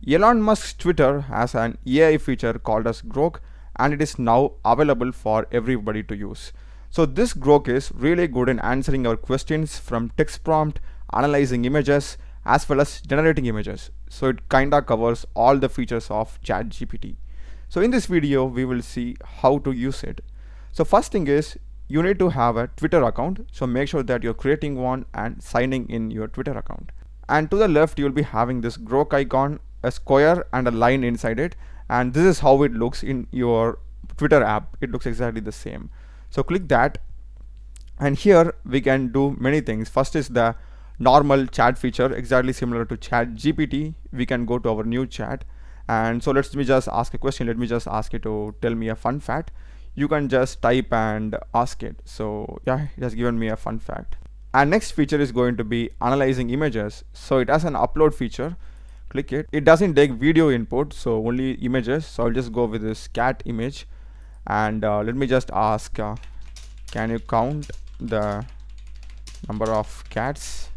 Elon Musk's Twitter has an AI feature called as Grok, and it is now available for everybody to use. So this Grok is really good in answering our questions from text prompt, analyzing images, as well as generating images. So it kinda covers all the features of ChatGPT. So in this video, we will see how to use it. So first thing is, you need to have a Twitter account. So make sure that you're creating one and signing in your Twitter account. And to the left, you'll be having this Grok icon, a square and a line inside it. And this is how it looks in your Twitter app. It looks exactly the same. So click that. And here we can do many things. First is the normal chat feature, exactly similar to ChatGPT. We can go to our new chat. And so let me just ask a question. Let me just ask it to tell me a fun fact. You can just type and ask it. So yeah, it has given me a fun fact. And next feature is going to be analyzing images. So it has an upload feature. Click it. It doesn't take video input, so only images. So I'll just go with this cat image. And let me just ask, can you count the number of cats?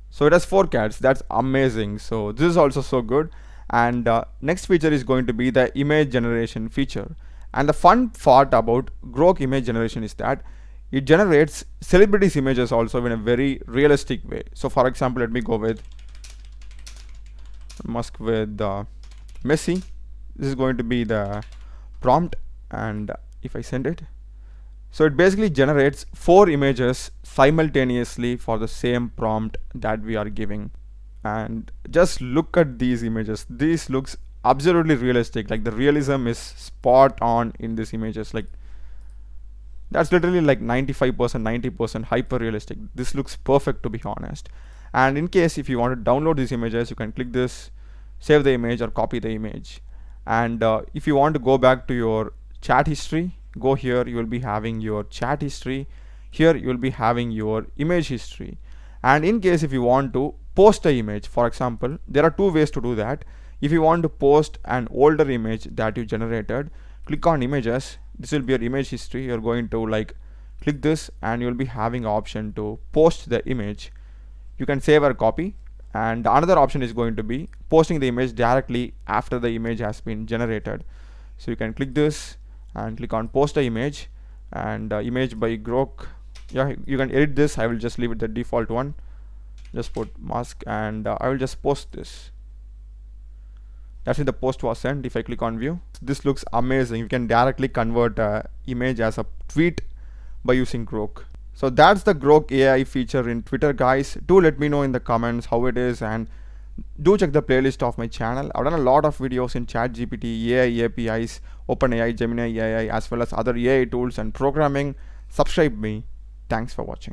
So it has 4 cats. That's amazing. So this is also so good. And next feature is going to be the image generation feature. And the fun part about Grok image generation is that it generates celebrities images also in a very realistic way. So for example, let me go with Musk with Messi. This is going to be the prompt, and if I send it, so it basically generates 4 images simultaneously for the same prompt that we are giving. And just look at these images. This looks absolutely realistic. Like the realism is spot on in these images. Like that's literally like 95%, 90% hyper realistic. This looks perfect, to be honest. And in case if you want to download these images, you can click this, save the image or copy the image. And if you want to go back to your chat history, go here. You will be having your chat history. Here you will be having your image history. And in case if you want to post an image, for example, there are 2 ways to do that. If you want to post an older image that you generated, click on images. This will be your image history. You're going to like click this and you'll be having an option to post the image. You can save or copy. And another option is going to be posting the image directly after the image has been generated. So you can click this and click on post the image, and image by Grok. Yeah, you can edit this. I will just leave it the default one. Just put Musk, and I will just post this. That's when the post was sent. If I click on view, this looks amazing. You can directly convert image as a tweet by using Grok. So that's the Grok AI feature in Twitter, guys. Do let me know in the comments how it is, and do check the playlist of my channel. I've done a lot of videos in ChatGPT, AI APIs, OpenAI, Gemini AI, as well as other AI tools and programming. Subscribe me. Thanks for watching.